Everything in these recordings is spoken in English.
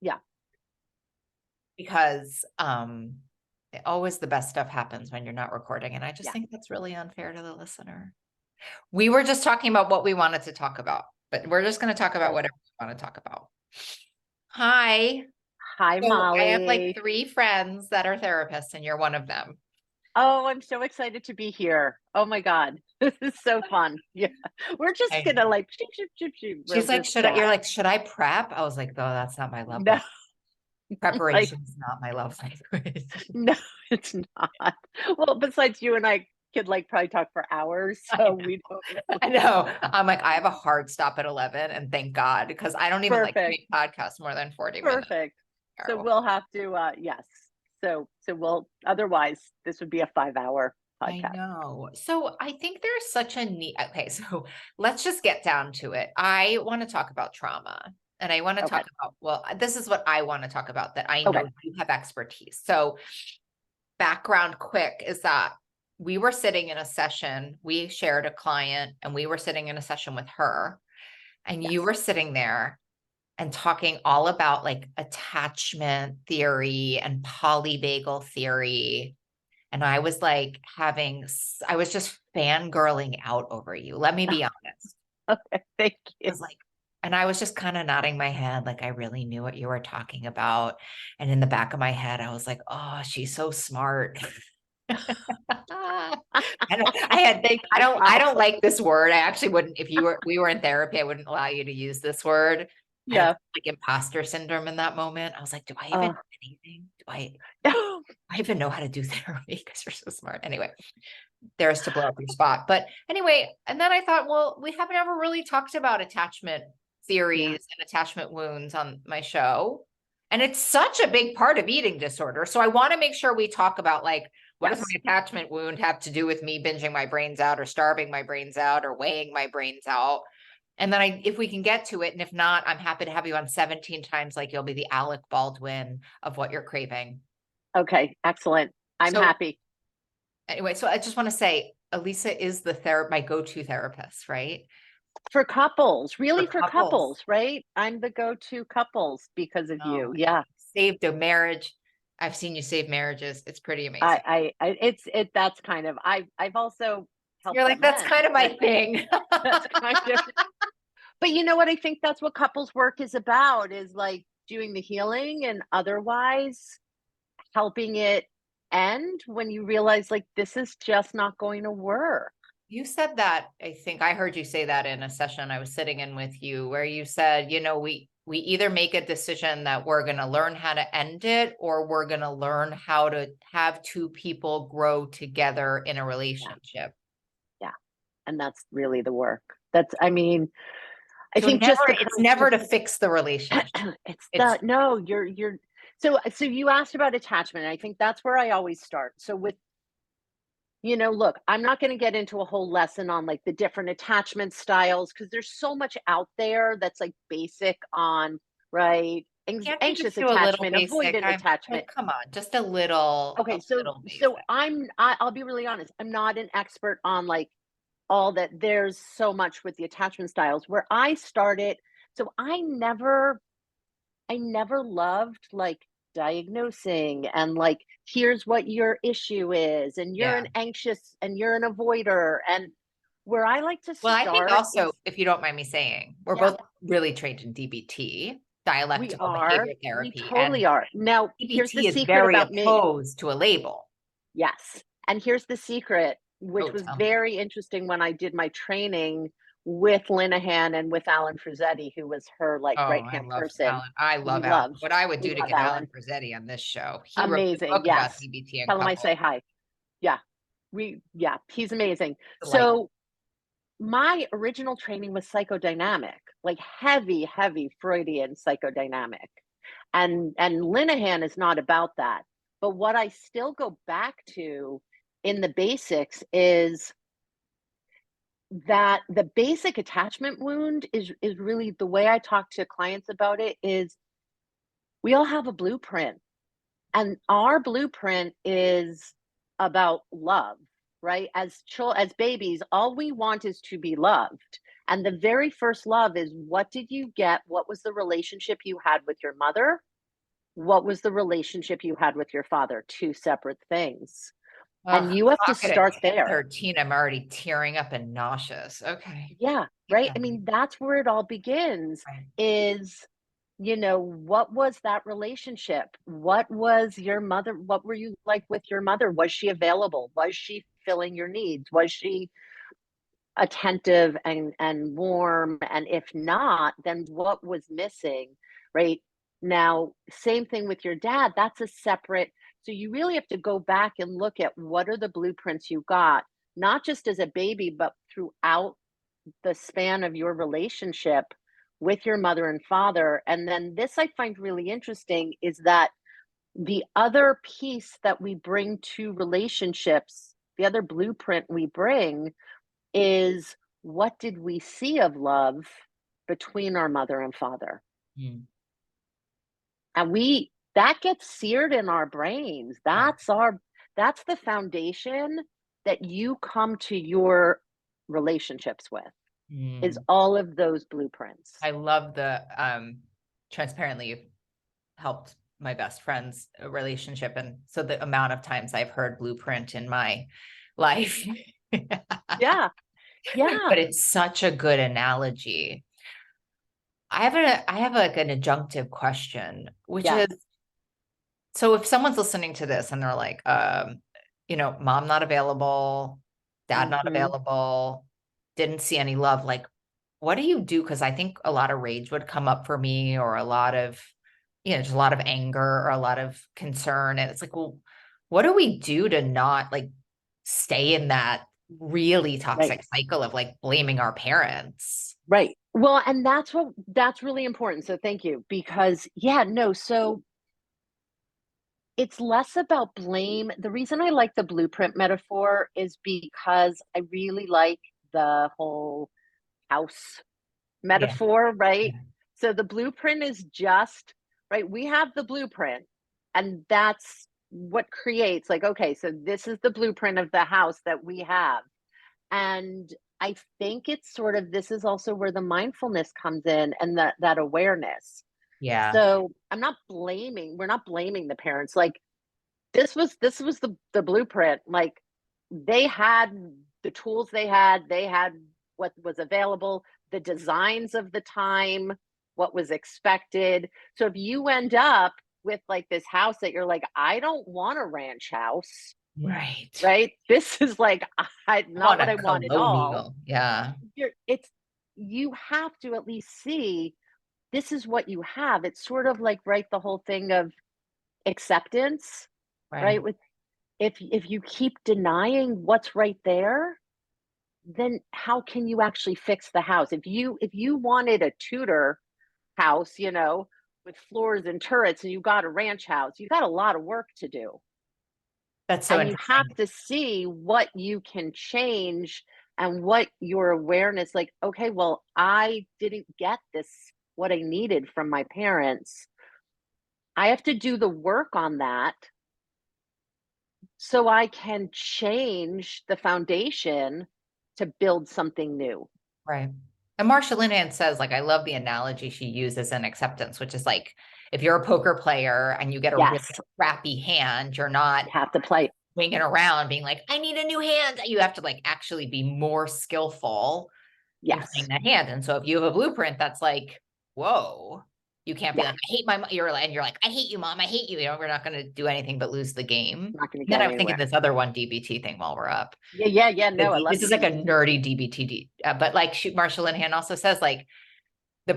Yeah. because always the best stuff happens when you're not recording. And I just Yeah. think that's really unfair to the listener. We were just talking about what we wanted to talk about, but we're just going to talk about Okay. whatever we want to talk about. Hi. Hi, So I have like Molly. 3 friends that are therapists, and you're one of them. Oh, I'm so excited to be here. Oh my God. This is so fun. Yeah. We're just I gonna know. like shoot, shoot, shoot, shoot. We'll She's like, just should I? chat. You're like, should I prep? I was like, oh, that's not my love No, language. like Preparation is not my love language. no, it's not. Well, besides you and I could like probably talk for hours, I so know. we don't I really. know. I'm like, I have a hard stop at 11, and thank God, because I don't even like to Perfect. make podcasts more than 40 minutes. Perfect. So Terrible. we'll have to yes. So we'll otherwise this would be a 5 hour I podcast. know. So I think there's such a need. Okay, so let's just get down to it. I want to talk about trauma, and I want to Okay. talk about, well, this is what I want to talk about that I know Okay. you have expertise. So background quick is that we were sitting in a session, we shared a client, and we were sitting in a session with her, and you Yes. were sitting there and talking all about like attachment theory and polyvagal theory. And I was like I was just fangirling out over you. Let me be honest. Okay. Thank I you. was like, and I was just kind of nodding my head, like I really knew what you were talking about. And in the back of my head, I was like, oh, she's so smart. Thank you, I Molly. don't like this word. I actually wouldn't, if we were in therapy, I wouldn't allow you to use this word. I had Yeah. like imposter syndrome in that moment. I was like, do I even Uh, know anything? I even know how to do therapy because you're so smart. Anyway, there's to blow up your spot. But anyway, and then I thought, well, we haven't ever really talked about attachment yeah. theories and attachment wounds on my show. And it's such a big part of eating disorder. So I want to make sure we talk about like, what does Yes. my attachment wound have to do with me binging my brains out or starving my brains out or weighing my brains out? And then if we can get to it, and if not, I'm happy to have you on 17 times, like you'll be the Alec Baldwin of what you're craving. Okay. Excellent. I'm So happy. anyway, so I just want to say, Alisa is my go-to therapist, right? For couples, For really for couples. couples, right? I'm the go-to couples because of Oh you. my God. Yeah. Saved a marriage. I've seen you save marriages. It's pretty amazing. That's kind of, I've also You're helped like, out that's men, kind of my but thing. that's kind of, but you know what? I think that's what couples work is about is like doing the healing and otherwise helping it end when you realize like this is just not going to work. You said that, I think I heard you say that in a session I was sitting in with you, where you said, we either make a decision that we're going to learn how to end it, or we're going to learn how to have 2 people grow together in a Yeah. relationship. Yeah. And that's really the work. I mean, I So think just the it's concept never of to fix the relationship. it's It's the no, so you asked about attachment. And I think that's where I always start. So with look, I'm not going to get into a whole lesson on like the different attachment styles because there's so much out there that's like basic on right Can't you anxious just do a little attachment, basic? avoidant I'm attachment. like, come on, just a Okay, so little so basic. I'll be really honest. I'm not an expert on like all that. There's so much with the attachment styles where I started. So I never loved like diagnosing and like here's what your issue is and you're Yeah. an anxious and you're an avoider and where I like to Well, I think start also, is if you don't mind me saying, we're yeah, both really trained in DBT, we dialectical are. behavior We therapy, totally and are. Now, here's the DBT is secret very about me. opposed to a label. Yes. And here's the secret, Oh, which was tell me. very interesting when I did my training with Linehan and with Alan Frazzetti, who was her like Oh, right hand person. I We love Alan. love, What I would we do to love get Alan Alan. Frazzetti on this show. He wrote the Amazing. book about Yes. DBT and Tell him I say couples. hi. Yeah. Yeah, he's amazing. Delightful. So my original training was psychodynamic, like heavy, heavy Freudian psychodynamic. And Linehan is not about that. But what I still go back to in the basics is that the basic attachment wound is really the way I talk to clients about it is we all have a blueprint. And our blueprint is about love, right? As babies, all we want is to be loved. And the very first love is what did you get? What was the relationship you had with your mother? what was the relationship you had with your father? Two separate things. And Oh, you have to talking at start there. 13, I'm already tearing up and nauseous. Okay. Yeah, Keep right? I going. mean, that's where it all begins Right. is, what was that relationship? What was your mother? What were you like with your mother? Was she available? Was she filling your needs? Was she attentive and warm? And if not, then what was missing? Right? Now, same thing with your dad. That's a separate, so you really have to go back and look at what are the blueprints you got, not just as a baby, but throughout the span of your relationship with your mother and father. And then this I find really interesting is that the other piece that we bring to relationships, the other blueprint we bring is what did we see of love between our mother and father? Mm, And that gets seared in our brains. right. That's the foundation that you come to your relationships with, is Mm. all of those blueprints. I love the transparently you've helped my best friend's relationship. And so the amount of times I've heard blueprint in my life. Yeah, yeah, But it's such a good analogy. I have like an adjunctive question, which is, yes. so if someone's listening to this and they're like, mom not available, dad not Mhm. available, didn't see any love, like, what do you do? Because I think a lot of rage would come up for me, or a lot of, just a lot of anger or a lot of concern. And it's like, well, what do we do to not like stay in that really Right, toxic cycle of like blaming our parents? right. Well, and that's really important, so thank you, because yeah, no, so it's less about blame. The reason I like the blueprint metaphor is because I really like the whole house Yeah. metaphor, right? Yeah. So the blueprint is just, right, we have the blueprint, and that's what creates, like, okay, so this is the blueprint of the house that we have. And I think it's sort of, this is also where the mindfulness comes in, and that awareness. Yeah. So we're not blaming the parents. Like, this was the blueprint. Like, they had the tools, they had what was available, the designs of the time, what was expected. So if you end up with like this house that you're like, I don't want a ranch house, Right. right? This is like, I not want what a I want at all. colonial. Yeah. You have to at least see this is what you have. It's sort of like, right, the whole thing of acceptance, Right. right? With, if you keep denying what's right there, then how can you actually fix the house? If you wanted a Tudor house, with floors and turrets, and you got a ranch house, you got a lot of work to do. That's so And you have interesting. to see what you can change and what your awareness, like, okay, well, I didn't get this, what I needed from my parents. I have to do the work on that so I can change the foundation to build something new. Right. And Marsha Linehan says, like, I love the analogy she uses in acceptance, which is like, if you're a poker player and you get a really Yes, crappy hand, you're not you have to play. swinging around being like, I need a new hand. You have to like actually be more skillful in playing Yes, that hand. And so if you have a blueprint that's like, whoa, you can't be yeah, like, I hate my mom. You're like, I hate you, mom. I hate you. We're not going to do anything but lose the game. I'm not going to And then get I was thinking anywhere. this other one DBT thing while we're up. Yeah, yeah, yeah. No, I love This is like a DBT. nerdy DBT, but like Marsha Linehan also says, like,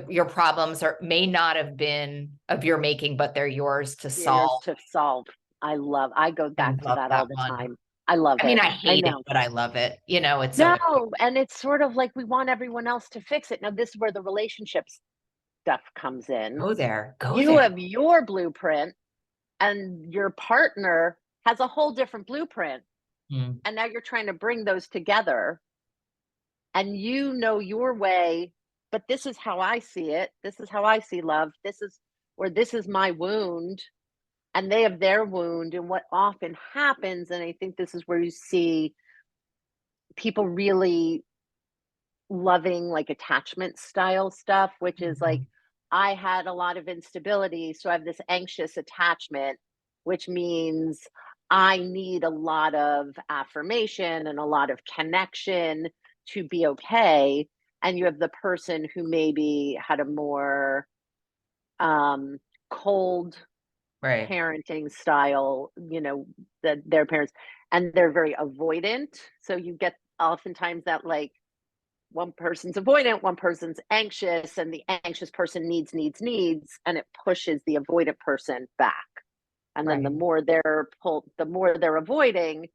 your problems may not have been of your making, but they're yours to Yeah, yours solve. to solve. I go I back to love that all that the one. time. I love I mean, it. I I hate it, know. but I love it. It's so, No, and it's sort of like we want everyone else to fix it. Now, this is where the relationship stuff comes in. go You there. have your blueprint, and your partner has a whole different blueprint. Mm, And now you're trying to bring those together, and your way, but this is how I see it. This is how I see love. This is my wound, and they have their wound. And what often happens, and I think this is where you see people really loving like attachment style stuff, which is like, mhm. I had a lot of instability, so I have this anxious attachment, which means I need a lot of affirmation and a lot of connection to be okay. And you have the person who maybe had a more um, cold Right. parenting style, that their parents, and they're very avoidant. So you get oftentimes that like one person's avoidant, one person's anxious, and the anxious person needs, and it pushes the avoidant person back. And then Right. the more they're avoiding,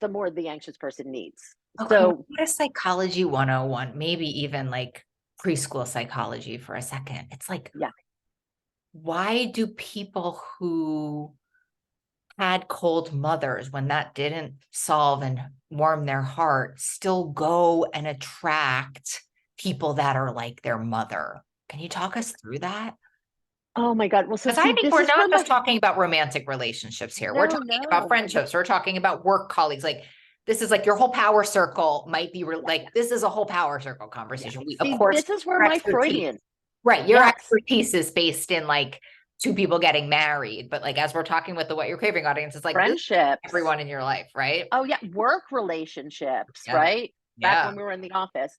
the more the anxious person needs. Oh, can we So, go to psychology 101, maybe even like preschool psychology for a second? It's like, yeah. why do people who had cold mothers, when that didn't solve and warm their heart, still go and attract people that are like their mother? Can you talk us through that? Oh my God. Well, so Because I see, think this we're is where not my just talking about romantic relationships here. We're no, talking about no. friendships. We're talking about work colleagues. Like this is like your whole power circle might be Yeah, like this is a whole power circle yeah. conversation. We, of See, course, this is where your my expertise, Freudian. right? Your Yes. expertise is based in like two people getting married, but like as we're talking with the What You're Craving audience, it's like this is Friendships. everyone in your life, right? Oh yeah, work relationships, Get it? right? Back Yeah. when we were in the office.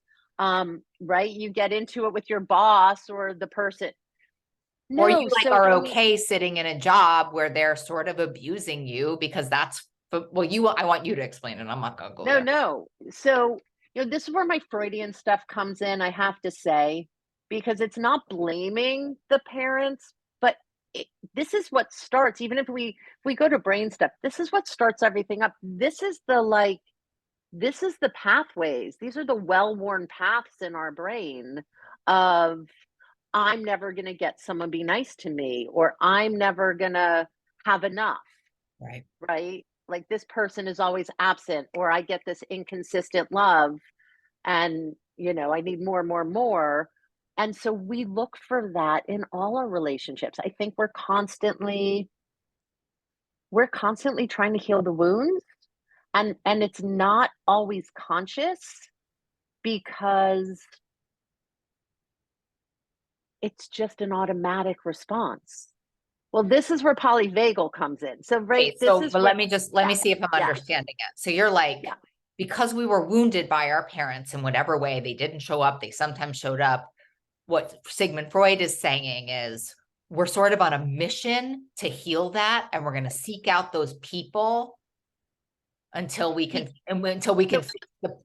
Right? You get into it with your boss or the person. Or you No, like so are I mean, okay sitting in a job where they're sort of abusing you because that's well, I want you to explain it. I'm not gonna go no, there. no. So, this is where my Freudian stuff comes in, I have to say, because it's not blaming the parents, but it, this is what starts, even if we go to brain stuff, this is what starts everything up. This is the pathways. These are the well-worn paths in our brain of I'm never going to get someone be nice to me, or I'm never going to have enough, Right. right? Like this person is always absent, or I get this inconsistent love and, I need more, more, more. And so we look for that in all our relationships. I think we're constantly trying to heal the wounds, and it's not always conscious because it's just an automatic response. Well, this is where polyvagal comes in. So, right, Wait, this so is but where, let yeah, me see if I'm yeah, understanding it. So you're like, yeah. because we were wounded by our parents in whatever way, they didn't show up, they sometimes showed up. What Sigmund Freud is saying is we're sort of on a mission to heal that, and we're going to seek out those people until we can He, until we can so,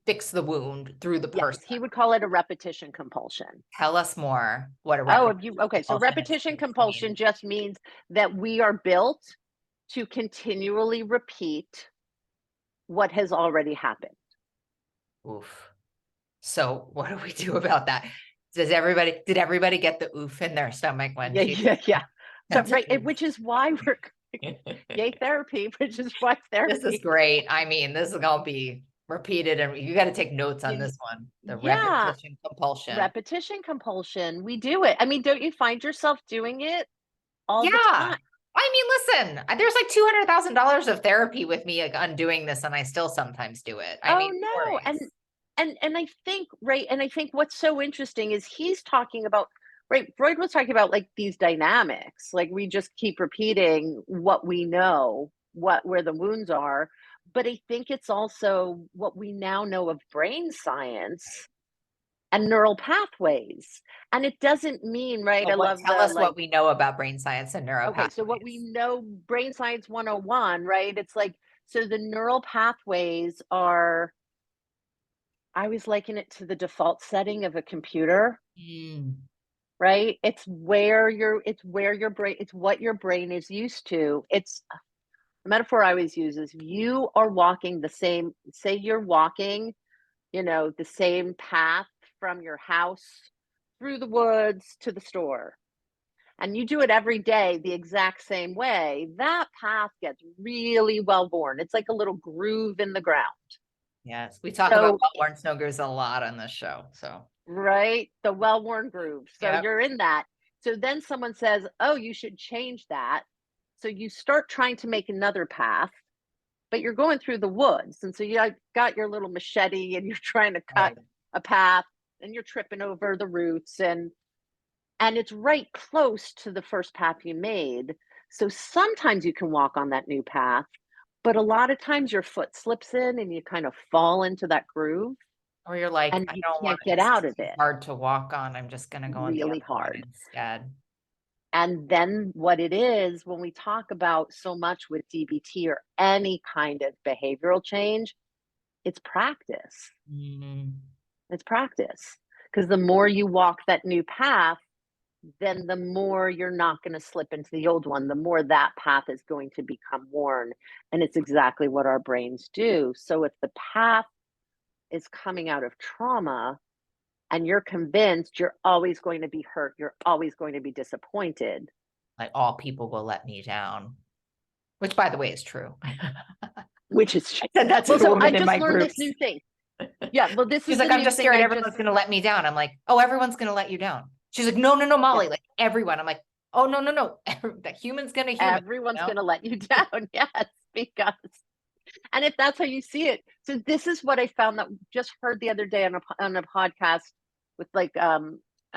fix the wound through the yes, person. he would call it a repetition compulsion. Tell us more what a Oh, repetition if you, okay. So, compulsion is repetition to compulsion mean. just means that we are built to continually repeat what has already happened. Oof. So what do we do about that? Did everybody get the oof in their stomach when Yeah, she yeah, yeah. So, that's right, oof. which is why we're, yay, therapy, which is why This is therapy, great. I mean, this is gonna be repeated and you got to take notes on you, this one. The yeah, repetition compulsion. repetition compulsion. We do it. I mean, don't you find yourself doing it all the Yeah. time? I mean, listen, there's like $200,000 of therapy with me like, undoing this, and I still sometimes do it. I Oh, mean, no no, and worries. I think, right, and I think what's so interesting is he's talking about, right, Freud was talking about, like, these dynamics, like, we just keep repeating what we know, where the wounds are, but I think it's also what we now know of brain science and neural pathways, and it doesn't mean, right, I But love tell the, us like, what we know about brain science and okay, so what we neuropathways. know, brain science 101, right, it's like, so the neural pathways are, I always liken it to the default setting of a computer, Mm, right? It's where your brain, it's what your brain is used to. It's the metaphor I always use is you are walking the same, say you're walking, the same path from your house through the woods to the store. And you do it every day the exact same way, that path gets really well worn. It's like a little groove in the ground. yes, we talk about So, well-worn snow goose a lot on this show. So, right? The well-worn groove. So yeah, you're in that. So then someone says, "Oh, you should change that." So you start trying to make another path, but you're going through the woods. And so you got your little machete and you're trying to cut right. a path and you're tripping over the roots, and it's right close to the first path you made. So sometimes you can walk on that new path, but a lot of times your foot slips in and you kind of fall into that groove Or you're like, and I you don't want, can't get it's out of too it. hard to walk on. I'm just going to go on the Really other one hard. instead. And then what it is, when we talk about so much with DBT or any kind of behavioral change, it's practice. Mm. It's practice. Because the more you walk that new path, then the more you're not going to slip into the old one, the more that path is going to become worn. And it's exactly what our brains do. So if the path is coming out of trauma and you're convinced you're always going to be hurt, you're always going to be disappointed. Like all people will let me down, which by the way is true. Which is I said that to well, the so I woman in just my learned this groups. new thing. Yeah, well, this She's is like, the I'm new just thing scared I everyone's just going to let me down. I'm like, oh, everyone's going to let you down. She's like, no, no, no, yeah, Molly, like everyone. I'm like, oh, no, no, no. That human's going to human, everyone's going to let you down. Yes, because and if that's how you see it. So this is what I found that just heard the other day on a podcast with like I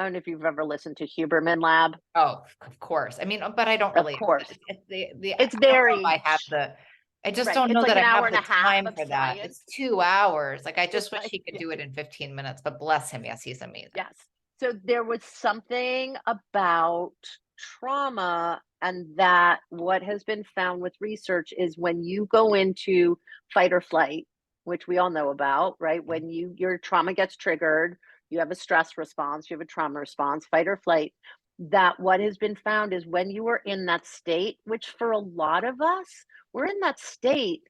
don't know if you've ever listened to Huberman Lab. Oh, of course. I mean, but I don't Of really, course. I It's don't know if very I have I just right. don't It's know like that an I hour have and a the half time of for that. science. It's 2 hours. Like, I just It's wish like he could yeah, do it in 15 minutes, but bless him. Yes, he's amazing. yes. So there was something about trauma, and that what has been found with research is when you go into fight or flight, which we all know about, right? When your trauma gets triggered, you have a stress response, you have a trauma response, fight or flight. That what has been found is when you are in that state, which for a lot of us, we're in that state.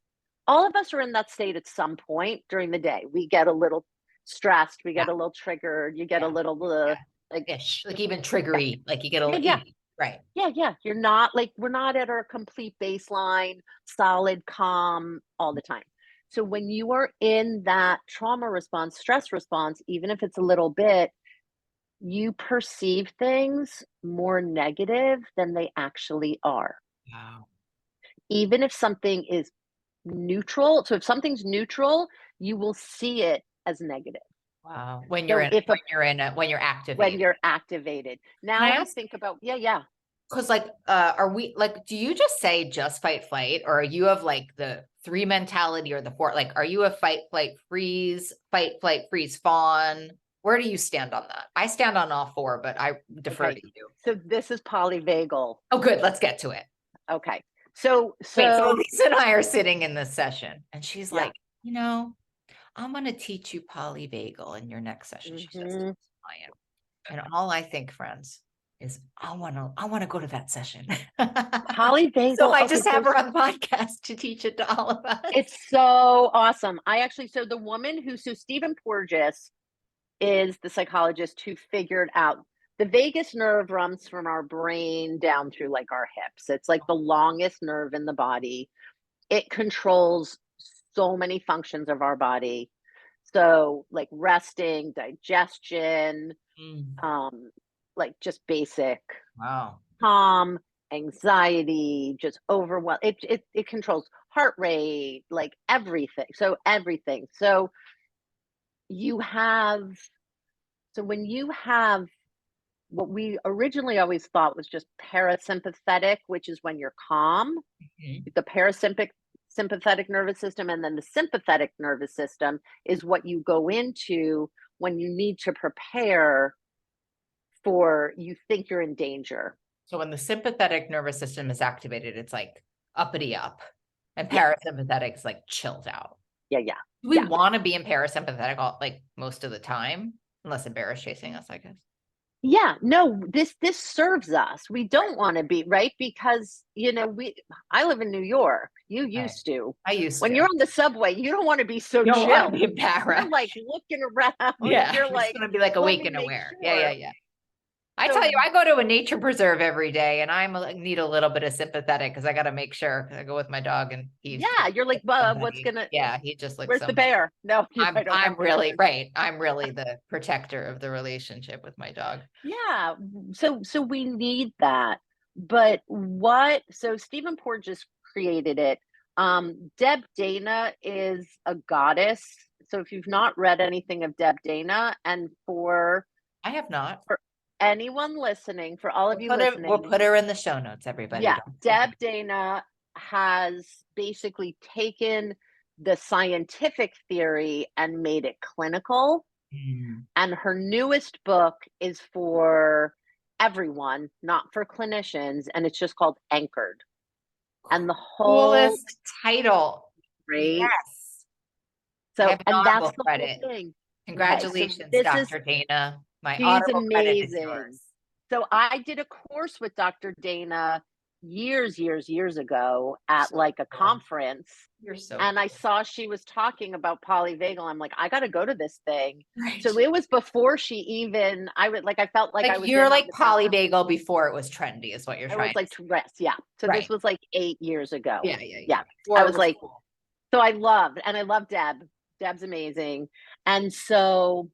All of us are in that state at some point during the day. We get a little stressed, we Yeah. get a little triggered, you get a Yeah. little Yeah. like Ish. Like even yeah, triggery, like you get a yeah, little, yeah, right. yeah, yeah. You're not like we're not at our complete baseline, solid, calm all the time. So when you are in that trauma response, stress response, even if it's a little bit, you perceive things more negative than they actually are. Wow. Even if something is neutral. So if something's neutral, you will see it as negative. Wow. So if a When you're when activated. you're activated. Can I Now I ask? think about yeah. Because like, are we like, do you just say just fight, flight, or are you of like the three mentality or the four? Like, are you a fight, flight, freeze, fawn? Where do you stand on that? I stand on all four, but I defer Okay. to you. So this is polyvagal. Oh, good. Let's get to it. Okay. So Wait, so so Lisa and I are sitting in this session, and she's yeah. like, I'm going to teach you polyvagal in your next session. She's just Hmm. a client. And all I think, friends, is I want to go to that session. So Polyvagal. I Okay, just so have her on the podcast to teach it to all of us. it's so awesome. I actually so the woman who so Stephen Porges is the psychologist who figured out the vagus nerve runs from our brain down through like our hips. It's like the longest nerve in the body. It controls so many functions of our body. So like resting, digestion, Mm, um, like just basic wow. calm, anxiety, just overwhelm. It controls heart rate, like everything. So everything. So you have so when you have what we originally always thought was just parasympathetic, which is when you're calm, Mhm. the sympathetic nervous system, and then the sympathetic nervous system is what you go into when you need to prepare for you think you're in danger. So when the sympathetic nervous system is activated, it's like uppity up, and Yeah, parasympathetic is like chilled out. yeah, yeah, Do we yeah. want to be in parasympathetic like most of the time? Unless a bear is chasing us, I guess. Yeah, no, this serves us. We Right. don't want to be, right? Because, we I live in New York. You Right. used to. I used When to. you're on the subway, you don't want to be so You don't want to chill. be in para. You're like looking around. Yeah. You're You just like, want to be like let awake me and make aware. Yeah, yeah, sure. yeah. I tell you, So I go to a nature preserve every day, and need a little bit of sympathetic because I got to make sure. 'Cause I go with my dog, and he's yeah, just you're like, like what's somebody. gonna Yeah, he just looks where's the somebody. bear? No, I don't I'm have bears. really right. I'm really the protector of the relationship with my dog. Yeah. So we need that. But what so Stephen Porges created it. Deb Dana is a goddess. So if you've not read anything of Deb Dana, and I have not. anyone listening, for all of you We'll listening, put her in the show notes, everybody. yeah, Don't Deb forget. Dana has basically taken the scientific theory and made it clinical. Mm. And her newest book is for everyone, not for clinicians. And it's just called Anchored. And the whole, Coolest title. right? Yes. I So, have an and that's Audible the whole credit. thing. Okay. So Congratulations, this is, Dr. Dana. My she's Audible credit is amazing. yours. So I did a course with Dr. Dana years ago at So like a cool. conference. You're so And I cool. saw she was talking about polyvagal. I'm like, I got to go to this thing. So Right. it was before she even, I would like, I felt like Like I was you're in on like this after. polyvagal before it was trendy, is what you're I trying was like, to say. rest. Yeah. So this Right. was like 8 years ago. Yeah. Yeah. I Before it was was like, cool. so I loved, and I love Deb. Deb's amazing. And so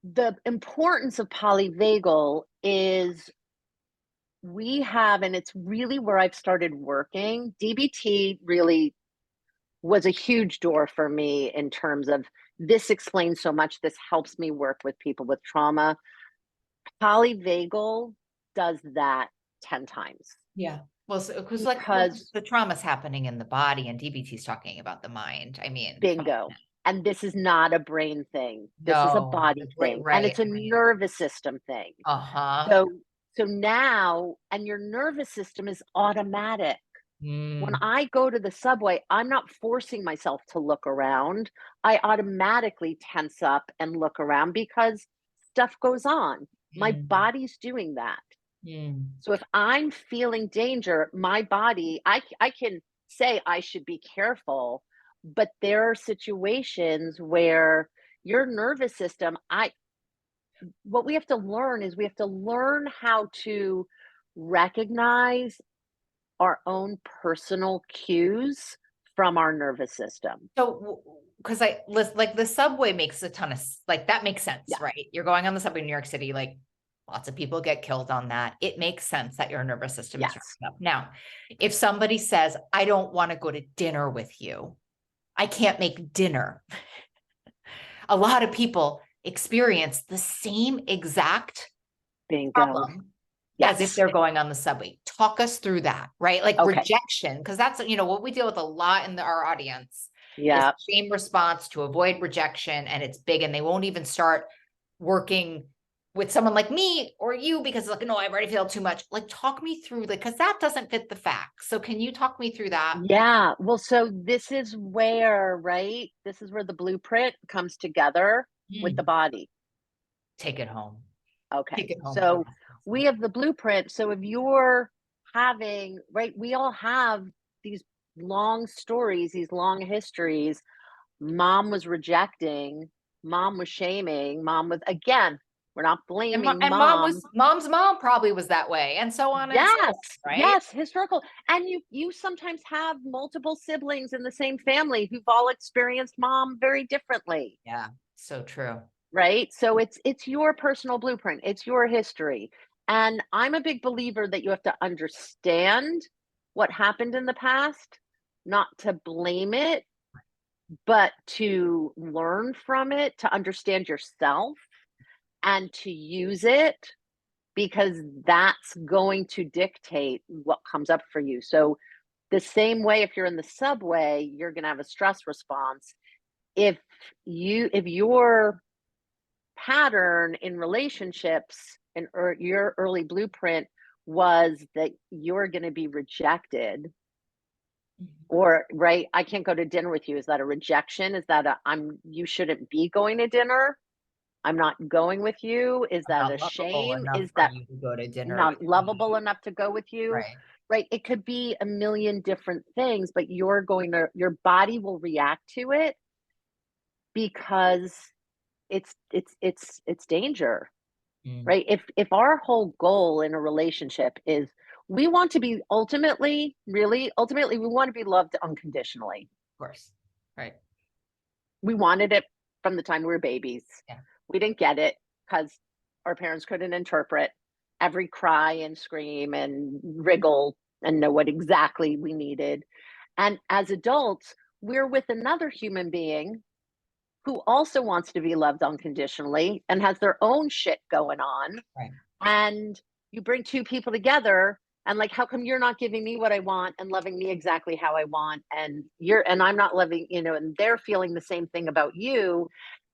the importance of polyvagal is we have, and it's really where I've started working. DBT really was a huge door for me in terms of this explains so much. This helps me work with people with trauma. Polyvagal does that 10 times Yeah. Well, because because the trauma's happening in the body and DBT is talking about the mind. I mean, come on. bingo. And this is not a brain thing. This is a No, body that's right, thing and right, it's a right. nervous system thing. Uh-huh. So so now and your nervous system is automatic. When Mm, I go to the subway, I'm not forcing myself to look around. I automatically tense up and look around because stuff goes on. My mm, body's doing that. mm. So if I'm feeling danger, my body, I can say I should be careful, but there are situations where your nervous system, I what we have to learn is we have to learn how to recognize our own personal cues from our nervous system. So, because like the subway makes a ton of like that makes sense, Yeah. right? You're going on the subway in New York City, like lots of people get killed on that. It makes sense that your nervous system is Yes. ramped up. Now, if somebody says, I don't want to go to dinner with you, I can't make dinner. A lot of people experience the same exact Bingo. problem as if Yes. they're going on the subway. Talk us through that, right? Like Okay. rejection, because that's, what we deal with a lot in our audience is Yeah. shame response to avoid rejection. And it's big, and they won't even start working with someone like me or you because like, no, I already feel too much. Like, talk me through because that doesn't fit the facts. So can you talk me through that? Yeah. Well, so this is where, right? This is where the blueprint comes together with the Mm. body. Take it home. Okay. Take it home for So us. we have the blueprint. So if you're having, right, we all have these long stories, these long histories. Mom was rejecting, mom was shaming, mom was, again, we're not blaming And mom. mom's mom probably was that way, and so on and so Yes, on, right? yes, historical. And you sometimes have multiple siblings in the same family who've all experienced mom very differently, Yeah, so true. right? So it's your personal blueprint, it's your history. And I'm a big believer that you have to understand what happened in the past, not to blame it, but to learn from it, to understand yourself and to use it because that's going to dictate what comes up for you. So the same way if you're in the subway, you're going to have a stress response. If if your pattern in relationships and your early blueprint was that you're going to be rejected Mhm. or right, I can't go to dinner with you. Is that a rejection? Is that a you shouldn't be going to dinner? I'm not going with you. Is I'm that a not lovable shame? enough Is for that you to go to dinner with not lovable me. enough to go with you? Right. Right? It could be a million different things, but your body will react to it because it's danger, Mm, right? If our whole goal in a relationship is we want to be ultimately, really, ultimately, we want to be loved unconditionally. of course. Right. We wanted it from the time we were babies. Yeah. We didn't get it because our parents couldn't interpret every cry and scream and wriggle and know what exactly we needed. And as adults, we're with another human being who also wants to be loved unconditionally and has their own shit going on, Right. and you bring two people together and like, how come you're not giving me what I want and loving me exactly how I want, and I'm not loving, and they're feeling the same thing about you,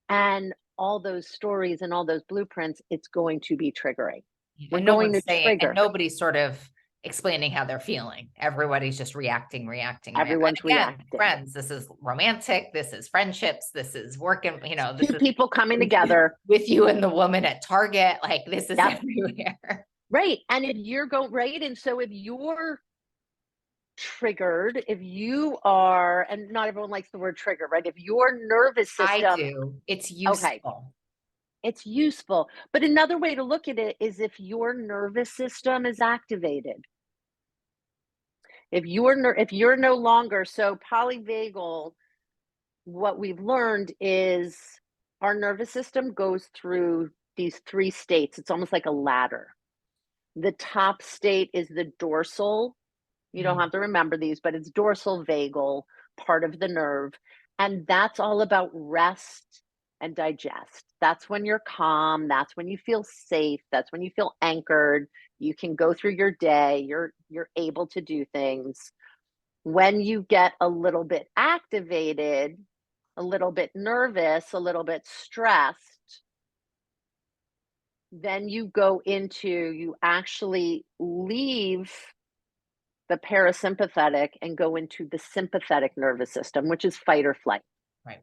and all those stories and all those blueprints, it's going to be triggering. We're And going to and trigger. nobody's sort of explaining how they're feeling. Everybody's just reacting. And Everyone's again, reacting. friends, this is romantic, this is friendships, this is working, this Two is people coming with you, together. with you and the woman at Target, like this is Yep. everywhere. Right. And if you're going right, and so if you're triggered, if you are, and not everyone likes the word trigger, right? If your nervous I system, do. It's okay, useful. it's useful. But another way to look at it is if your nervous system is activated. If you're no longer so polyvagal, what we've learned is our nervous system goes through these three states. It's almost like a ladder. The top state is the dorsal. You don't Mm. have to remember these, but it's dorsal vagal, part of the nerve. And that's all about rest and digest. That's when you're calm. That's when you feel safe. That's when you feel anchored. You can go through your day. You're able to do things. When you get a little bit activated, a little bit nervous, a little bit stressed, then you actually leave the parasympathetic and go into the sympathetic nervous system, which is fight or flight. Right.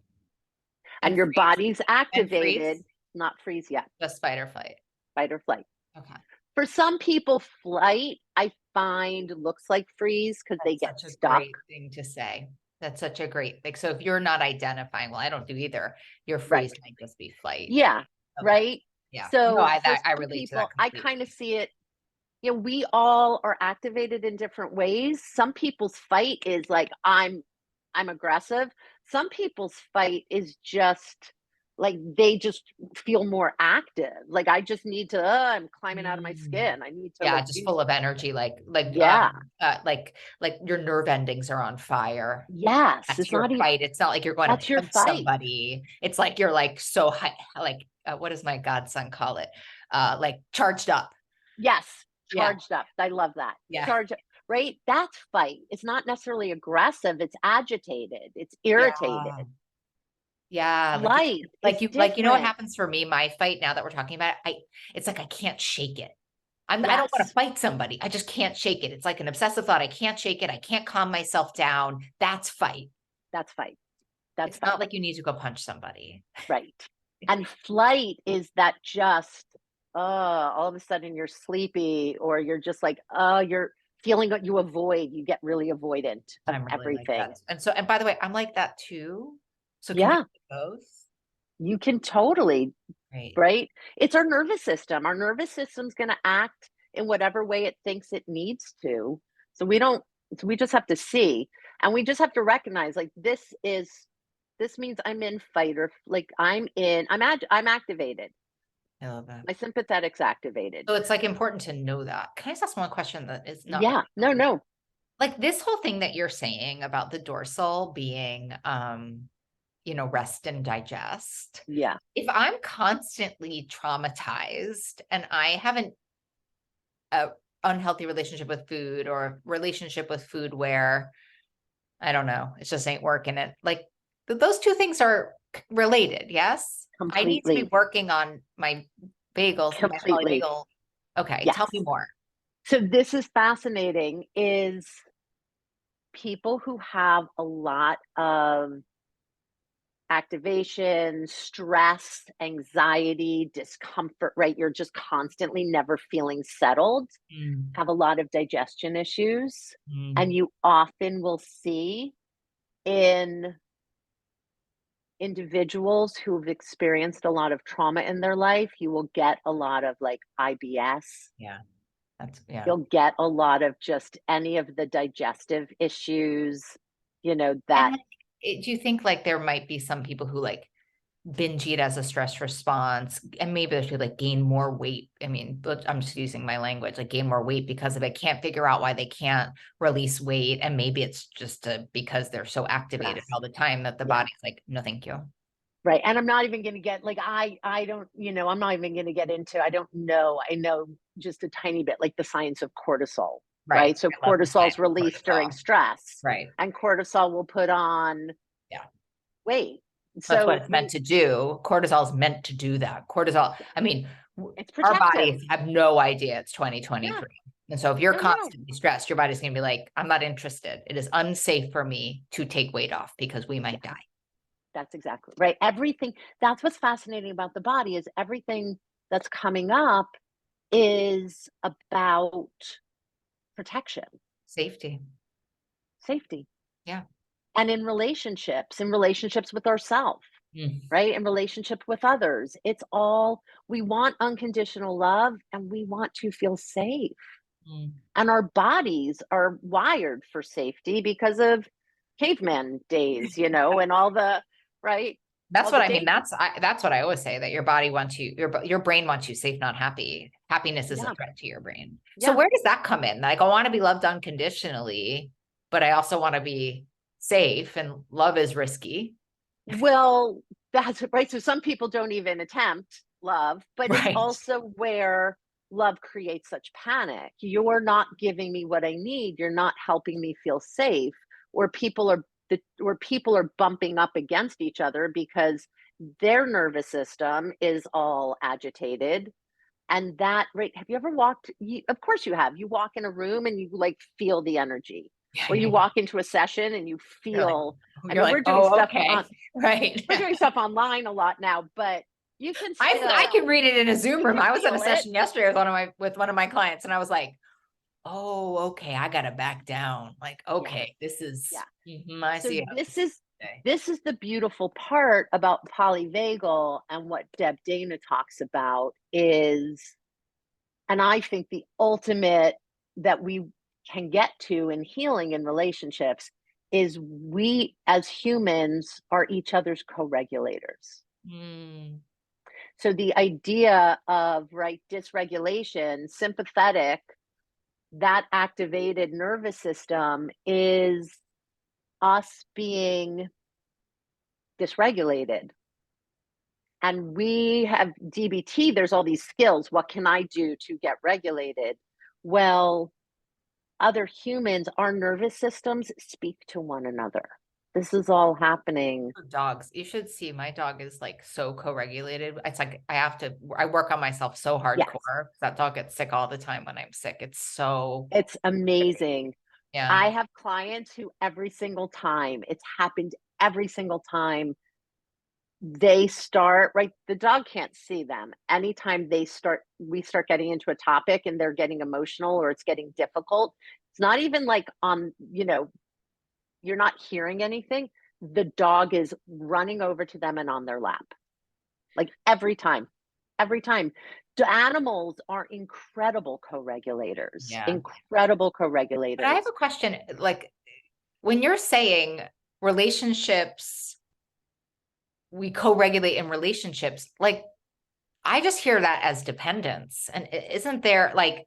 And And your freeze. body's And activated, freeze. not freeze yet, Just fight or flight. fight or flight. Okay. For some people, flight, I find, looks like freeze because they That's get such a stuck. great thing to say. That's such a great, like, so if you're not identifying, well, I don't do either. Your Right. freeze might just be flight. Yeah. Okay. Right. Yeah. No, So for I some relate to that people, I completely. kind of see it, we all are activated in different ways. Some people's fight is like, I'm aggressive. Some people's fight is just like they just feel more active. Like I just need to, I'm climbing out of my Mm. skin. I need to Yeah, like just do, full of energy, yeah. like your nerve endings are on fire. Yes. That's It's your not even, fight. It's not like you're going to that's your punch fight. somebody. It's like you're like so high, like what does my godson call it? Like charged up. Yes. Yeah, Charged up. I love that. yeah, Charge up. Right. That's fight. It's not necessarily aggressive. It's agitated. It's yeah, irritated. yeah. Flight is Like you know what different. happens for me? My fight now that we're talking about it, it's like I can't shake it. I don't want to Yes. fight somebody. I just can't shake it. It's like an obsessive thought. I can't shake it. I can't calm myself down. That's fight. That's fight. That's It's fight. not like you need to go punch somebody. Right. And flight is that just, all of a sudden you're sleepy or you're just like, you're feeling what you avoid. You get really avoidant of I'm really like everything. that. And by the way, I'm like that too. So can you Yeah, do both? you can totally, Right. right? It's our nervous system. Our nervous system's going to act in whatever way it thinks it needs to. So we don't, so we just have to see, and we just have to recognize like this means I'm in fight, or like I'm activated. I love that. My sympathetic's activated. So it's like important to know that. Can I just ask one question that is not Yeah. No, really no. like this whole thing that you're saying about the dorsal being rest and digest. Yeah. If I'm constantly traumatized and I haven't a unhealthy relationship with food or a relationship with food where I don't know, it just ain't working. It like those two things are related. Yes, I need to be Completely. working on my bagels, my Completely. polybagel. Okay, Yes. tell me more. So this is fascinating, is people who have a lot of activation, stress, anxiety, discomfort, right? You're just constantly never feeling settled, Mm, have a lot of digestion issues. And mm. you often will see in individuals who've experienced a lot of trauma in their life, you will get a lot of like IBS. Yeah, yeah. You'll get a lot of just any of the digestive issues, And that. like, do you think like there might be some people who like binge eat as a stress response, and maybe they should like gain more weight? I mean, but I'm just using my language, like gain more weight because of it. Can't figure out why they can't release weight, and maybe it's just because they're so activated Stress. all the time that the Yeah. body's like, no, thank you. Right. And I'm not even going to get like, I don't, I'm not even going to get into, I don't know. I know just a tiny bit like the science of cortisol, Right. right? So I love the cortisol science is of released during cortisol. stress, Right. and cortisol will put on Yeah. weight. That's what So it's meant to do. Cortisol is meant to do that. Cortisol, I mean, it's our protective. bodies have no idea it's Yeah. 2023. And so if you're No, no. constantly stressed, your body's going to be like, I'm not interested. It is unsafe for me to take weight off because we might Yeah. die. That's exactly right. Everything that's what's fascinating about the body is everything that's coming up is about protection, Safety. safety. Yeah. And in relationships with ourselves, Mm. right? In relationship with others. It's all we want unconditional love and we want to feel safe. Mm. And our bodies are wired for safety because of caveman days, and all the right, That's all what the I mean. danger. That's what I always say, that your body wants you, your brain wants you safe, not happy. Happiness is a Yeah. threat to your brain. So Yeah. where does that come in? Like, I want to be loved unconditionally, but I also want to be safe, and love is risky. Well, that's right. So some people don't even attempt love, but it's Right. also where love creates such panic. You're not giving me what I need. You're not helping me feel safe. Or people are bumping up against each other because their nervous system is all agitated. And that, right? Have you ever walked? Of course you have. You walk in a room and you like feel the energy, Yeah, or yeah, you yeah. walk into a session and you You're like, feel. I you're mean, like, oh, okay. Right. we're doing stuff online a lot now, but you can I still can read it in a Zoom you room. can I was in a feel it. session yesterday with one of my clients, and I was like, oh, okay, I gotta back down. Like, Yeah, okay, this is, yeah. I So see how this is today. this is the beautiful part about polyvagal and what Deb Dana talks about is, and I think the ultimate that we can get to in healing in relationships is we as humans are each other's co-regulators. Mm, So the idea of right dysregulation, sympathetic, that activated nervous system is us being dysregulated. And we have DBT, there's all these skills. What can I do to get regulated? Well, other humans, our nervous systems speak to one another. This is all happening. dogs, you should see, my dog is like so co-regulated. It's like I work on myself so Yes, hardcore. That dog gets sick all the time when I'm sick. It's so, it's amazing. yeah. I have clients who every single time, it's happened every single time they start, right? The dog can't see them. Anytime we start getting into a topic and they're getting emotional or it's getting difficult, it's not even like you're not hearing anything. The dog is running over to them and on their lap. Like every time. Every time. The animals are incredible co-regulators. Yeah. Incredible But I have co-regulators. a question. Like, when you're saying relationships, we co-regulate in relationships, like, I just hear that as dependence. And isn't there, like,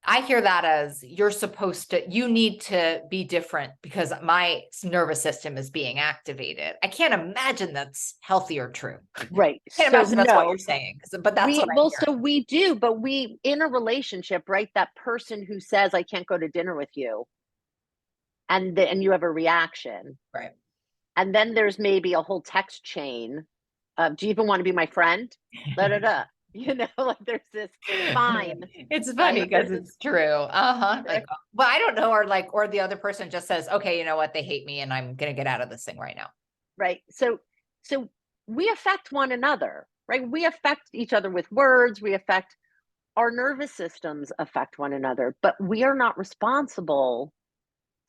I hear that as you need to be different because my nervous system is being activated. I can't imagine that's healthy or true. Right. Can't So imagine that's what you're no, saying, but that's what I hear. so we do, but we in a relationship, right? That person who says, I can't go to dinner with you, and you have a reaction. Right. And then there's maybe a whole text chain of, do you even want to be my friend? Da da da. Like there's this fine, It's funny right? because There's this it's true. Uh-huh. Like, right, well, I don't know, or the other person just says, okay, you know what? They hate me and I'm gonna get out of this thing right now. right. So we affect one another, right? We affect each other with words, we affect our nervous systems affect one another, but we are not responsible.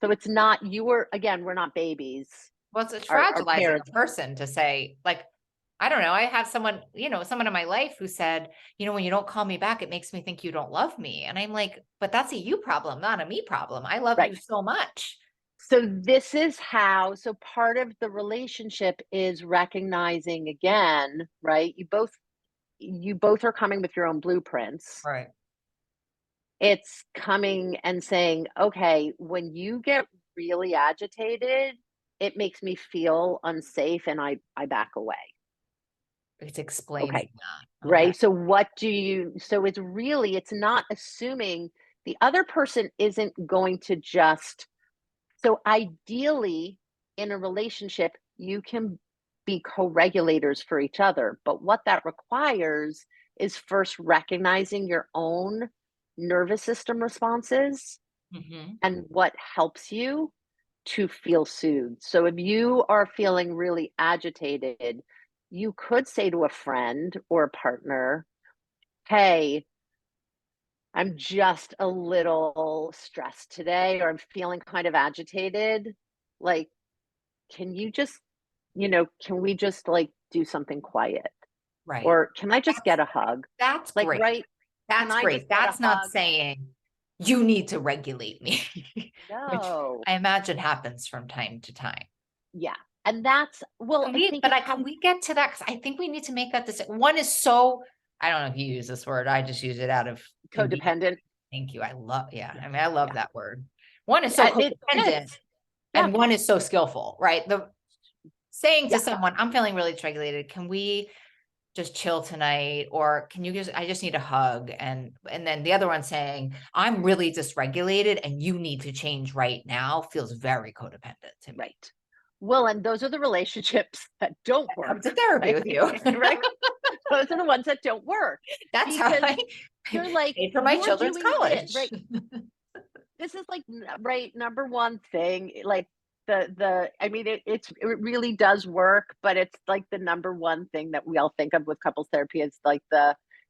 So it's not you are again, we're not babies. Well, it's Our fragilizing parents a person to say, like, I don't know. I have someone, someone in my life who said, when you don't call me back, it makes me think you don't love me. And I'm like, but that's a you problem, not a me problem. I love right. you so much. So this is how so part of the relationship is recognizing again, right? You both are coming with your own blueprints. Right. It's coming and saying, okay, when you get really agitated, it makes me feel unsafe and I back away. It's explaining Okay. that. Okay. Right. So it's not assuming the other person isn't going to just, so ideally in a relationship, you can be co-regulators for each other. But what that requires is first recognizing your own nervous system responses Hmm. and what helps you to feel soothed. So if you are feeling really agitated, you could say to a friend or a partner, "Hey, I'm just a little stressed today, or I'm feeling kind of agitated. Like, can you just, can we just like do something quiet? Right. Or can I just That's get a hug? that's Like, great. right? Can That's I just great. get a That's not hug?" saying you need to regulate me, which No. I imagine happens from time to time. Yeah. And that's, well, I think it's Can how we get to that? Because I think we need to make that decision. One is so, I don't know if you use this word. I just use it out of convenience. codependent. Thank you. Yeah. Yeah. I mean, I love Yeah. that word. One is so It codependent is. Yeah. and one is so skillful, right? The saying to Yeah. someone, I'm feeling really dysregulated. Can we just chill tonight? Or I just need a hug. And then the other one saying, I'm really dysregulated and you need to change right now feels very codependent to me. Right. Well, and those are the relationships that don't Come to work, therapy right? with you. Right? Those are the ones that don't work That's how because I you're like, paid for my you're children's doing this, college. right? This is like, right, number one thing, like I mean, it really does work, but it's like the number one thing that we all think of with couples therapy is like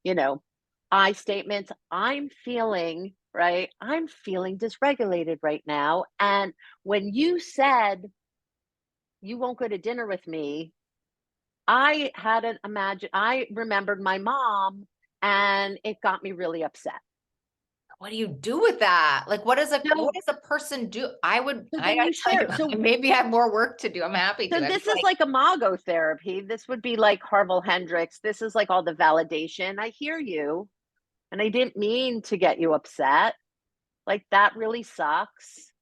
you know, I statements. I'm feeling dysregulated right now. And when you said you won't go to dinner with me, I remembered my mom and it got me really upset. What do you do with that? Like, what So does a person do? so I then gotta you tell share. you, maybe I have more work to do. I'm happy to. So I'd be this is like, like imago therapy. This would be like Harville Hendrix. This is like all the validation. I hear you, and I didn't mean to get you upset. Like, that really sucks.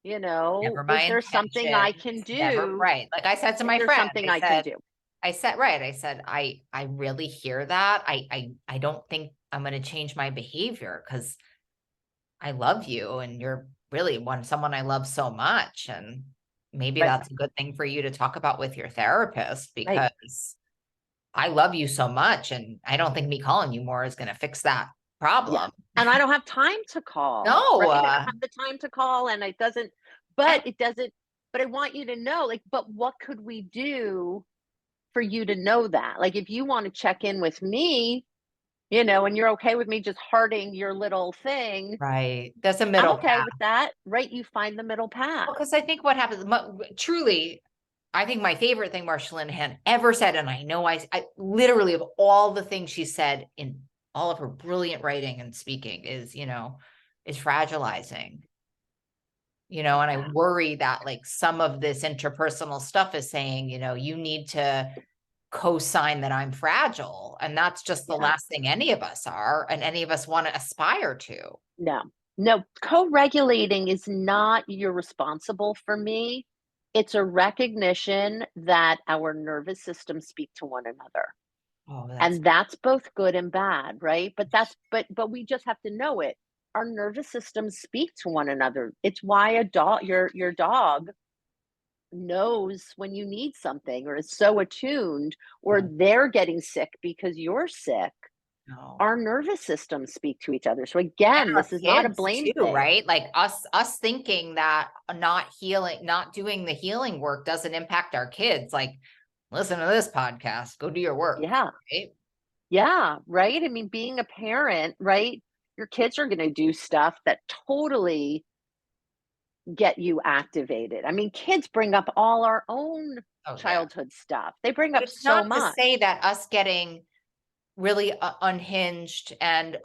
never my Is there something I intentions. can Never, do? right. Like I said to Is my there friend, something I can do? right. I said, I really hear that. I don't think I'm gonna change my behavior because I love you and you're really someone I love so much. And maybe Right, that's a good thing for you to talk about with your therapist right. because I love you so much. And I don't think me calling you more is going to fix that Yeah. problem. And I don't have time to call, No. right? I don't have the time to call, and And it doesn't, but I want you to know, like, but what could we do for you to know that? Like, if you want to check in with me, and you're okay with me just hearting your little thing, right. That's a I'm middle okay path. with that, right? You find the middle path. Because I think what happens, truly, I think my favorite thing Marsha Linehan ever said, and I know I literally of all the things she said in all of her brilliant writing and speaking is fragilizing. And I Yeah. worry that like some of this interpersonal stuff is saying, you need to co-sign that I'm fragile. And that's just the Yeah. last thing any of us are, and any of us want to aspire to. No. No, co-regulating is not you're responsible for me. It's a recognition that our nervous systems speak to one another. Oh, that's And that's both good and bad, right? But we just have to know it. Our nervous systems speak to one another. It's why your dog knows when you need something or is so attuned, or yeah, they're getting sick because you're sick. no. Our nervous systems speak to each other. So And again, our this is not a kids blame too, thing. right? Like us thinking that not doing the healing work doesn't impact our kids. Like, listen to this podcast, go do your work, Yeah. right? Yeah, right? I mean, being a parent, right? Your kids are going to do stuff that totally get you activated. I mean, kids bring up all our own Oh yeah. childhood stuff. They bring But up it's so not to much. say that us getting really unhinged and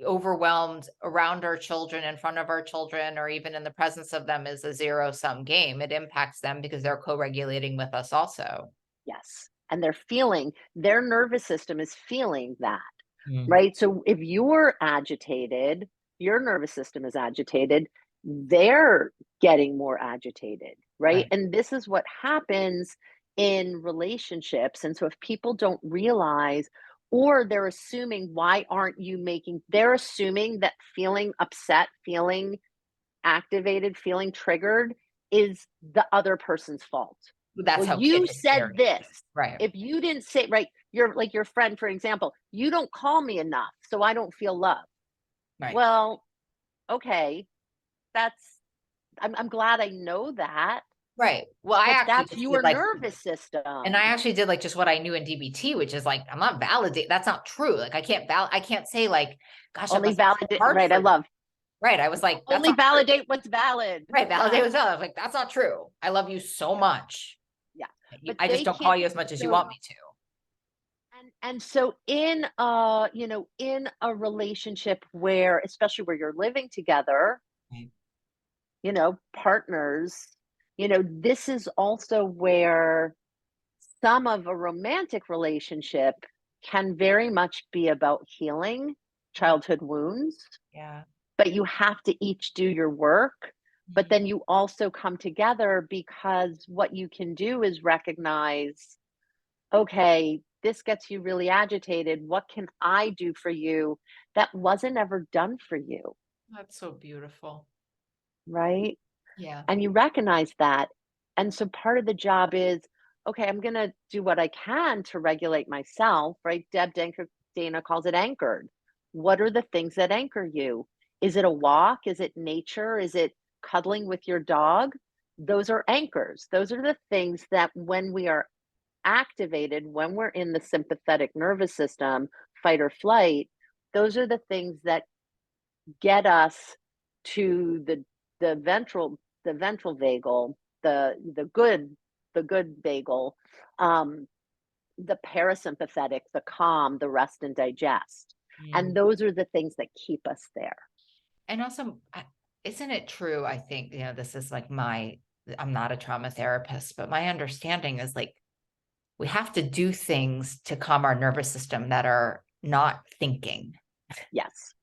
overwhelmed around our children, in front of our children, or even in the presence of them is a zero sum game. It impacts them because they're co-regulating with us also. Yes. And their nervous system is feeling that, Mm, right? So if you're agitated, your nervous system is agitated, they're getting more agitated, right? right. And this is what happens in relationships. And so if people don't realize, or they're assuming, why aren't you making, they're assuming that feeling upset, feeling activated, feeling triggered is the other person's fault. That's Well, how you kids said this. experience. Right. If you didn't say, right, you're like your friend, for example, you don't call me enough, so I don't feel loved. Right. Well, okay, that's, I'm glad I know that, Right. Well, I but actually that's just did your like, nervous and I system. actually did like just what I knew in DBT, which is like, I'm not validate. That's not true. Like I can't say like, gosh, that Only must be so validate, hard right? I for you. love Right. I was like, that's only not true. validate what's valid. Right. Yeah, Validate was valid. I was like, that's not true. I love you so much. yeah. But I just they don't call can't. you as much as you So want me to. and so in in a relationship where, especially where you're living together, Right. partners, this is also where some of a romantic relationship can very much be about healing Mm, childhood wounds, yeah. but you have to each do your work. But Mhm. then you also come together because what you can do is recognize, okay, this gets you really agitated. What can I do for you that wasn't ever done for you? That's so beautiful. Right. Yeah. And you recognize that. And so part of the job is, okay, I'm going to do what I can to regulate myself, right? Dana calls it anchored. What are the things that anchor you? Is it a walk? Is it nature? Is it cuddling with your dog? Those are anchors. Those are the things that when we are activated, when we're in the sympathetic nervous system, fight or flight, those are the things that get us to the ventral vagal, the good vagal, um, the parasympathetic, the calm, the rest and digest. And Mm. those are the things that keep us there. And also, isn't it true? I think, this is like I'm not a trauma therapist, but my understanding is like we have to do things to calm our nervous system that are not thinking. Yes.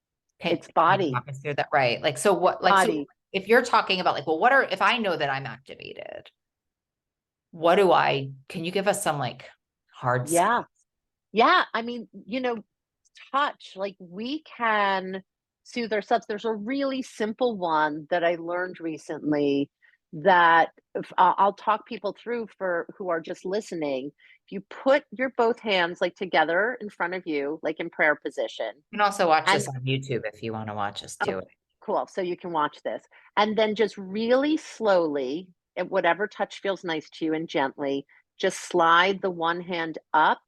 Can, It's can you body, talk us through that? Right. Like, so what, like, so body. if you're talking about like, well, if I know that I'm activated, can you give us some like hard stuff? Yeah. Yeah. I mean, touch, like we can soothe ourselves. There's a really simple one that I learned recently that if, I'll talk people through for who are just listening. If you put your both hands like together in front of you, like in prayer position, You can also watch and this on YouTube if you want to watch us do oh, it. cool. So you can watch this, and then just really slowly, at whatever touch feels nice to you, and gently, just slide the one hand up.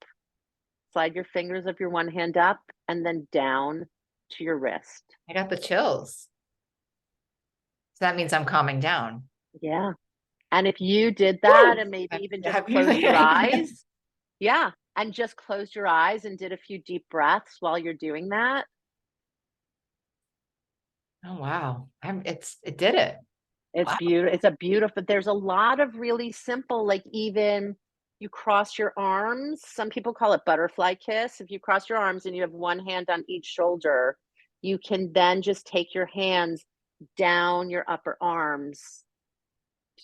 Slide your fingers of your one hand up and then down to your wrist. I got the chills. So that means I'm calming down. Yeah. And if you did that Woo! and maybe even just Have you? closed your eyes, yeah, and just closed your eyes and did a few deep breaths while you're doing that. Oh wow. It did it. It's Wow. beautiful. It's a beautiful, there's a lot of really simple, like even you cross your arms. Some people call it butterfly kiss. If you cross your arms and you have one hand on each shoulder, you can then just take your hands down your upper arms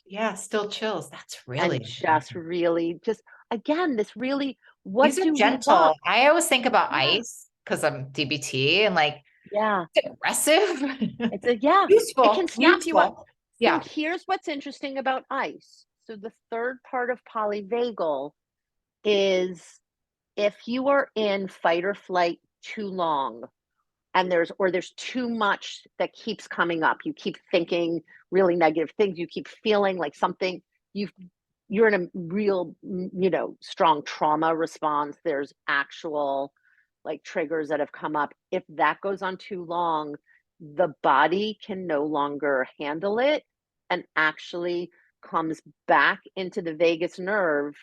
Yeah, still chills. That's and really just amazing. really just again, this really, what These are do we want? gentle. I always think about Yeah, ice because I'm DBT and like yeah. it's aggressive, It's a yeah, it can useful, snap you up. useful. So Yeah. here's what's interesting about ice. So the third part of polyvagal is if you are in fight or flight too long and there's too much that keeps coming up. You keep thinking really negative things. You keep feeling like something you've you're in a real, strong trauma response. There's actual like triggers that have come up. If that goes on too long, the body can no longer handle it and actually comes back into the vagus nerve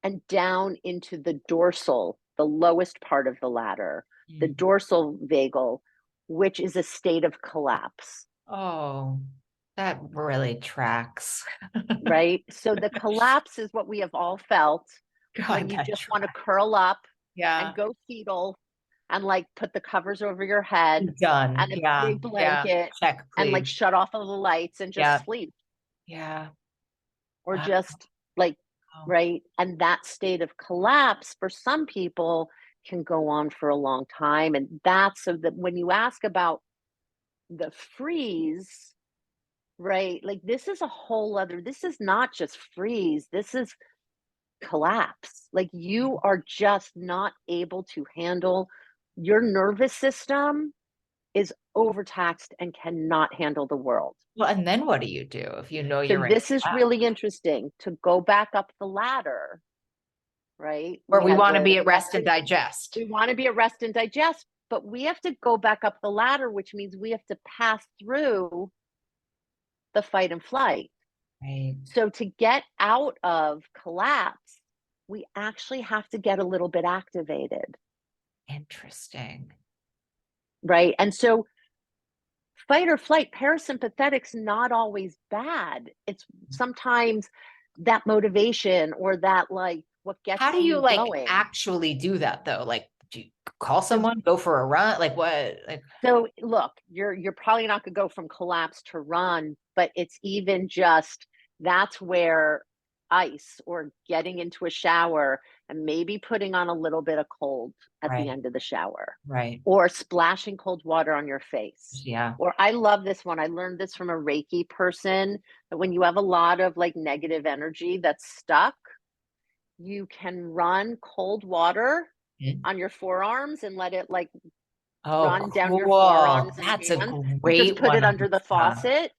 and down into the dorsal, the lowest part of the ladder, the Mm. dorsal vagal, which is a state of collapse. Oh, that really tracks. Right? So the collapse is what we have all felt when God, you that just want to tracks. curl up and Yeah. go fetal and like put the covers over your head Done. and a Yeah. big Yeah. blanket Check, and like please. shut off all the lights and just Yeah. sleep, Yeah. or Wow. just like Wow. right? And that state of collapse for some people can go on for a long time. And that's so that when you ask about the freeze, right? Like this is a whole other, this is not just freeze, this is collapse. Like you are just not able to handle your nervous system is overtaxed and cannot handle the world. Well, and then what do you do if you know So you're in this is collapse? really interesting to go back up the ladder, right? Or We we had want to the be at rest and question, digest. we want to be at rest and digest, but we have to go back up the ladder, which means we have to pass through the fight and flight. Right. So to get out of collapse, we actually have to get a little bit activated, Interesting. right? And so fight or flight, parasympathetic's not always bad. It's sometimes that motivation or that like what How gets do you you like going. actually do that though? Like, do you call So someone, go for a run? Like what? Like, so look, you're probably not gonna go from collapse to run, but it's even just that's where ice or getting into a shower and maybe putting on a little bit of cold at the right, end of the shower right. or splashing cold water on your face. Yeah. Or I love this one. I learned this from a Reiki person that when you have a lot of like negative energy that's stuck, you can run cold water Mm. on your forearms and let it like Oh, run down your cool. forearms and That's a hands, or just great put one, it under the Alisa. faucet, and it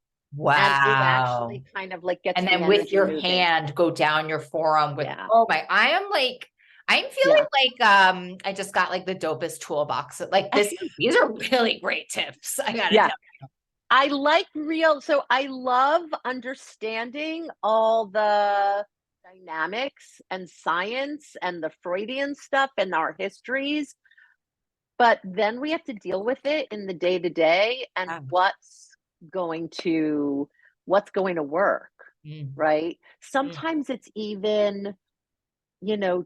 actually Wow. kind of like gets And the then with energy your moving. hand, go down your forearm with, Yeah. oh my, I am like, I'm feeling Yeah. like I just got like the dopest toolbox. Like these are really great tips. I gotta Yeah. tell I like real, so I love understanding all the dynamics and science and the Freudian stuff and our histories, but then we have to deal with it in the day to day and you. what's going to work, Mm, right? mm, Sometimes it's even,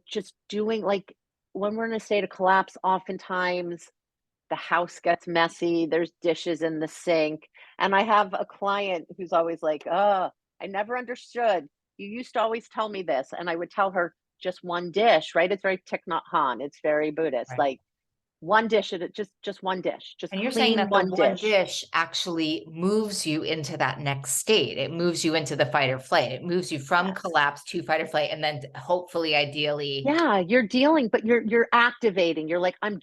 just doing like when we're in a state of collapse, oftentimes the house gets messy, there's dishes in the sink. And I have a client who's always like, oh, I never understood. You used to always tell me this. And I would tell her just one dish, right? It's very Thich Nhat Hanh. It's very Buddhist. right. Like one dish at just one dish. Just And you're saying clean that the one one dish. dish actually moves you into that next state. It moves you into the fight or flight. It moves you from Yes. collapse to fight or flight, and then hopefully, ideally, Yeah, you're dealing, but you're activating. You're like, I'm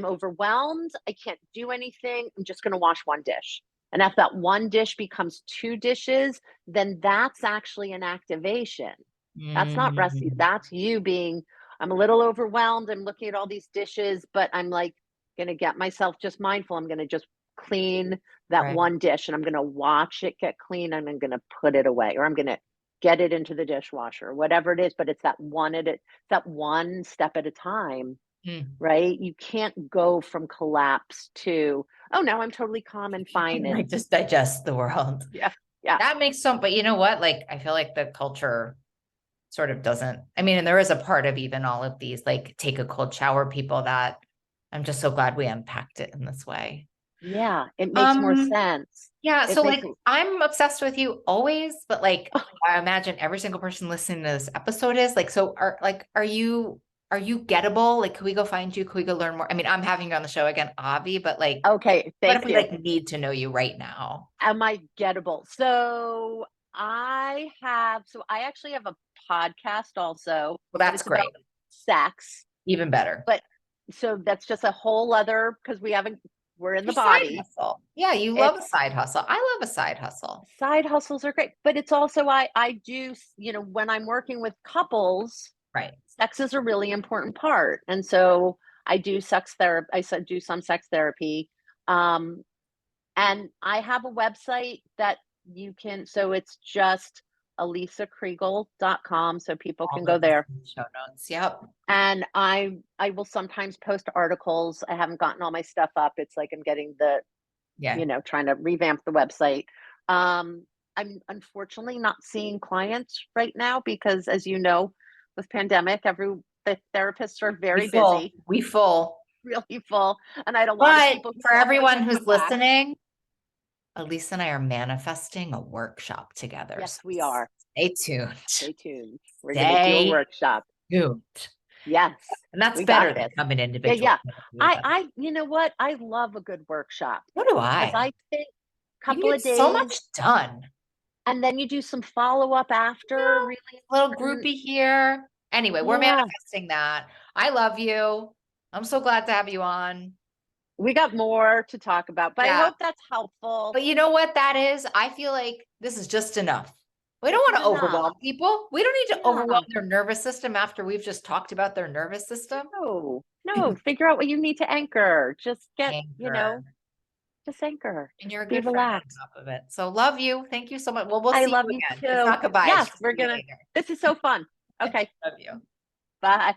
overwhelmed. I can't do anything. I'm just gonna wash one dish. And if that one dish becomes two dishes, then that's actually an activation. That's not rescue. mm, That's you being, I'm a little overwhelmed. I'm looking at all these dishes, but I'm like gonna get myself just mindful. I'm gonna just clean that right. one dish and I'm gonna watch it get clean and I'm gonna put it away or I'm gonna get it into the dishwasher, whatever it is, but it's that one step at a time, Mm. right? You can't go from collapse to, oh, now I'm totally calm and fine. Like And just digest the world. yeah, yeah, That makes some, but you know what? Like, I feel like the culture sort of doesn't. I mean, and there is a part of even all of these, like, take a cold shower people that I'm just so glad we unpacked it in this way. yeah, it makes more Um, sense. Yeah, It so makes, like I'm obsessed with you always, but like I imagine every single person listening to this episode is like, so are you gettable? Like, could we go find you? Could we go learn more? I mean, I'm having you on the show again, Avi, but like, okay, what if thank we you. like need to know you right now? Am I gettable? So I actually have a podcast also, Well, but that's it's about great. sex. Even better. But so that's just a whole other because we're in Your the side body. hustle. Yeah, you love a It's side hustle. I love a side hustle. side hustles are great, but it's also I do, when I'm working with couples, Right. sex is a really important part. And so I do sex therapy. Do some sex therapy. Um, and I have a website that you can, so it's just alisakriegel.com. So people All can go of this there. in the show notes. Yep. And I will sometimes post articles. I haven't gotten all my stuff up. It's like I'm getting Yeah. trying to revamp the website. I'm unfortunately not seeing clients right now because, as you know, with pandemic, the therapists are We very full. busy, We full. really full, and I had a lot of But people who for left but everyone can't who's come back. listening, Elise and I are manifesting a workshop together. Yes, So we are. Stay tuned. Stay tuned. We're going to do a Stay workshop. tuned. Yes. And that's We got better than this. having Yeah, individual. yeah. You know what? I love a good workshop So do because I. I think a You couple get of so days much done. and then you do some follow-up after, really Little important. groupie here. Anyway, we're Yeah. manifesting that. I love you. I'm so glad to have you on. We got more to talk about, but I Yeah. hope that's helpful. But you know what that is? I feel like this is just enough. We don't This want is to enough. overwhelm people. We don't need to Yeah. overwhelm their nervous system after we've just talked about their nervous system. No, figure out what you need to anchor. Just get, Anchor. just anchor. And you're a Be good friend on relaxed. top of it. So love you. Thank you so much. Well, we'll I see love you you again. It's too. not goodbye. It's Yes, just we're see you gonna. later. This is so fun. Okay, Love you. bye.